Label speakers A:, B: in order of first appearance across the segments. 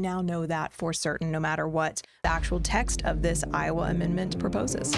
A: we now know that for certain, no matter what the actual text of this Iowa amendment proposes.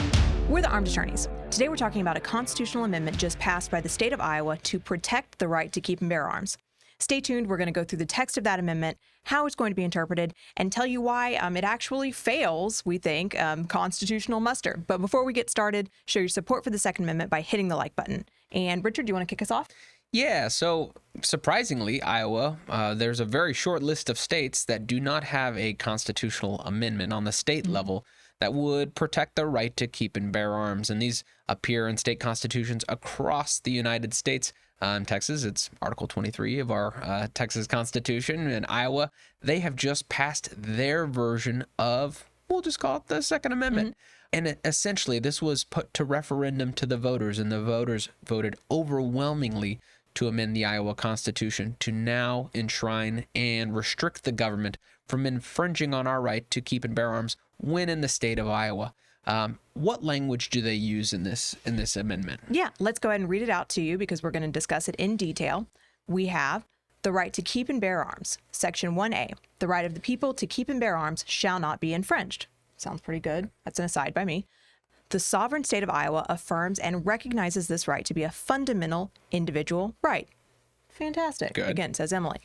A: We're the Armed Attorneys. Today we're talking about a constitutional amendment just passed by the state of Iowa to protect the right to keep and bear arms. Stay tuned. We're going to go through the text of that amendment, how it's going to be interpreted, and tell you why it actually fails, we think, constitutional muster. But before we get started, show your support for the Second Amendment by hitting the like button. And Richard, do you want to kick us off?
B: Yeah, so surprisingly, Iowa, there's a very short list of states that do not have a constitutional amendment on the state level that would protect the right to keep and bear arms. And these appear in state constitutions across the United States. In Texas, it's Article 23 of our Texas Constitution. In Iowa, they have just passed their version of, we'll just call it the Second Amendment. And essentially, this was put to referendum to the voters, and the voters voted overwhelmingly to amend the Iowa Constitution to now enshrine and restrict the government from infringing on our right to keep and bear arms when in the state of Iowa. What language do they use in this amendment?
A: Yeah, let's go ahead and read it out to you because we're going to discuss it in detail. We have the right to keep and bear arms. Section 1A, the right of the people to keep and bear arms shall not be infringed. Sounds pretty good. That's an aside by me. The sovereign state of Iowa affirms and recognizes this right to be a fundamental individual right. Fantastic.
B: Good.
A: Again, says Emily.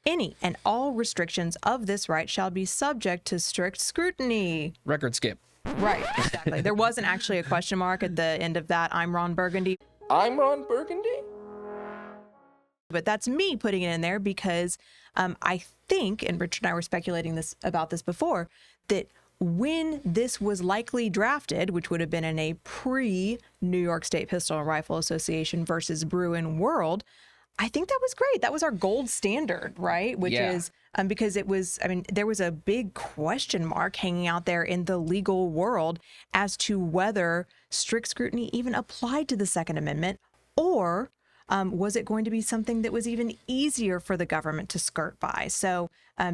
A: Any and all restrictions of this right shall be subject to strict scrutiny.
B: Record skip.
A: Right, exactly. There wasn't actually a question mark at the end of that. I'm Ron Burgundy.
C: I'm Ron Burgundy?
A: But that's me putting it in there because I think, and Richard and I were speculating about this before, that when this was likely drafted, which would have been in a pre-New York State Pistol and Rifle Association versus Bruen world, I think that was great. That was our gold standard, right? Which is because it was, there was a big question mark hanging out there in the legal world as to whether strict scrutiny even applied to the Second Amendment, or was it going to be something that was even easier for the government to skirt by? So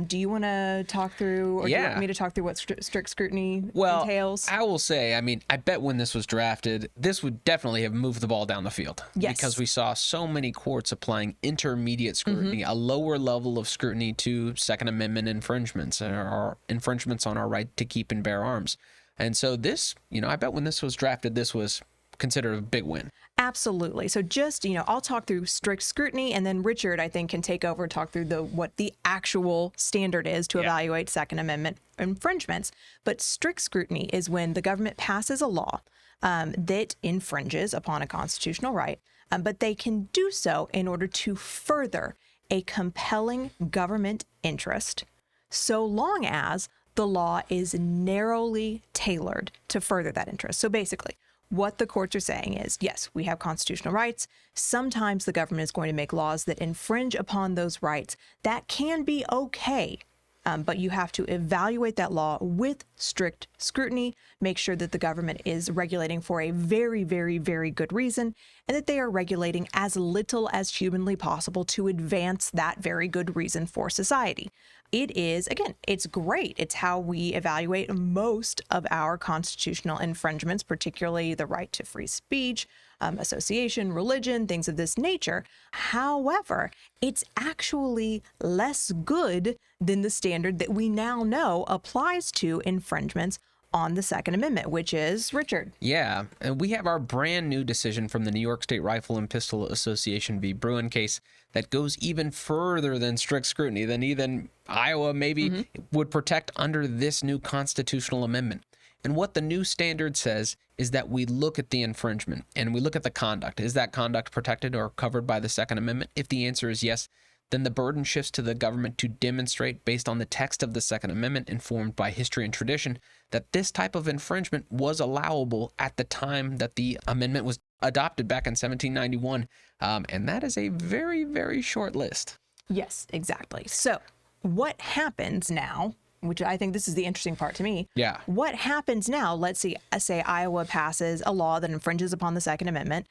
A: do you want to talk through, or do you want me to talk through what strict scrutiny entails?
B: I will say, I bet when this was drafted, this would definitely have moved the ball down the field.
A: Yes.
B: Because we saw so many courts applying intermediate scrutiny, a lower level of scrutiny to Second Amendment infringements, or infringements on our right to keep and bear arms. And so this, I bet when this was drafted, this was considered a big win.
A: Absolutely. So just, I'll talk through strict scrutiny, and then Richard, I think, can take over and talk through what the actual standard is to evaluate Second Amendment infringements. But strict scrutiny is when the government passes a law that infringes upon a constitutional right, but they can do so in order to further a compelling government interest, so long as the law is narrowly tailored to further that interest. So basically, what the courts are saying is, yes, we have constitutional rights. Sometimes the government is going to make laws that infringe upon those rights. That can be okay, but you have to evaluate that law with strict scrutiny, make sure that the government is regulating for a very, very, very good reason, and that they are regulating as little as humanly possible to advance that very good reason for society. It is, again, it's great. It's how we evaluate most of our constitutional infringements, particularly the right to free speech, association, religion, things of this nature. However, it's actually less good than the standard that we now know applies to infringements on the Second Amendment, which is, Richard.
B: Yeah, and we have our brand new decision from the New York State Rifle and Pistol Association v. Bruen case that goes even further than strict scrutiny, than even Iowa maybe would protect under this new constitutional amendment. And what the new standard says is that we look at the infringement and we look at the conduct. Is that conduct protected or covered by the Second Amendment? If the answer is yes, then the burden shifts to the government to demonstrate, based on the text of the Second Amendment, informed by history and tradition, that this type of infringement was allowable at the time that the amendment was adopted back in 1791. And that is a very, very short list.
A: Yes, exactly. So what happens now, which I think this is the interesting part to me.
B: Yeah.
A: What happens now? Let's say Iowa passes a law that infringes upon the Second Amendment.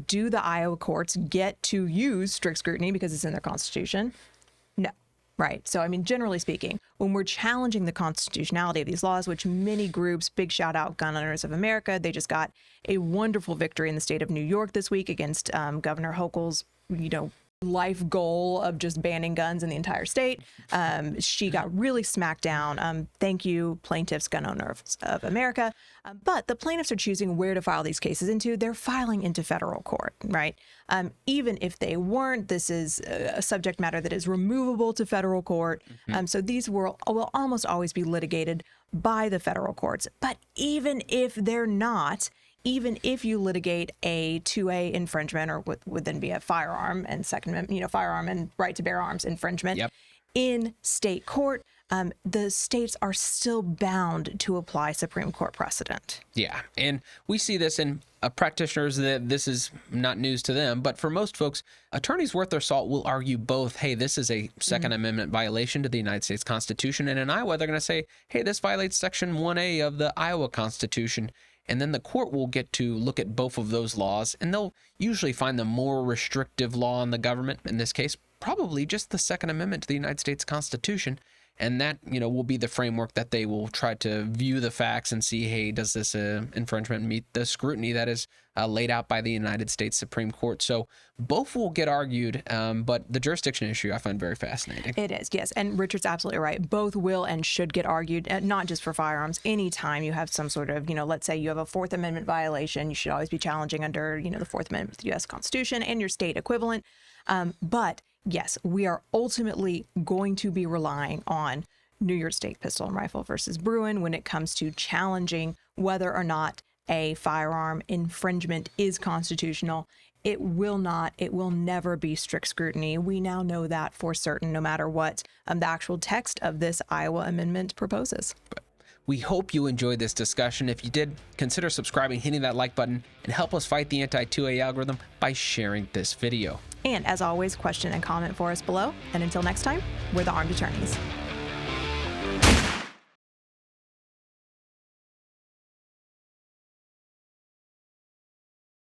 A: Do the Iowa courts get to use strict scrutiny because it's in their constitution? No. Right. So, generally speaking, when we're challenging the constitutionality of these laws, which many groups, big shout out Gun Owners of America, they just got a wonderful victory in the state of New York this week against Governor Hochul's, life goal of just banning guns in the entire state. She got really smacked down. Thank you, plaintiffs, gun owners of America. But the plaintiffs are choosing where to file these cases into. They're filing into federal court, right? Even if they weren't, this is a subject matter that is removable to federal court. So these will almost always be litigated by the federal courts. But even if they're not, even if you litigate a 2A infringement, or would then be a firearm and Second Amendment, firearm and right to bear arms infringement in state court, the states are still bound to apply Supreme Court precedent.
B: Yeah, and we see this in practitioners that this is not news to them, but for most folks, attorneys worth their salt will argue both, hey, this is a Second Amendment violation to the United States Constitution, and in Iowa, they're going to say, hey, this violates Section 1A of the Iowa Constitution. And then the court will get to look at both of those laws, and they'll usually find the more restrictive law on the government, in this case, probably just the Second Amendment to the United States Constitution. And that, will be the framework that they will try to view the facts and see, hey, does this infringement meet the scrutiny that is laid out by the United States Supreme Court? So both will get argued, but the jurisdiction issue I find very fascinating.
A: It is, yes. And Richard's absolutely right. Both will and should get argued, not just for firearms. Anytime you have some sort of, let's say you have a Fourth Amendment violation, you should always be challenging under, the Fourth Amendment to the U.S. Constitution and your state equivalent. But yes, we are ultimately going to be relying on New York State Pistol and Rifle versus Bruen when it comes to challenging whether or not a firearm infringement is constitutional. It will never be strict scrutiny. We now know that for certain, no matter what the actual text of this Iowa amendment proposes.
B: We hope you enjoyed this discussion. If you did, consider subscribing, hitting that like button, and help us fight the anti-2A algorithm by sharing this video.
A: And as always, question and comment for us below. And until next time, we're the Armed Attorneys.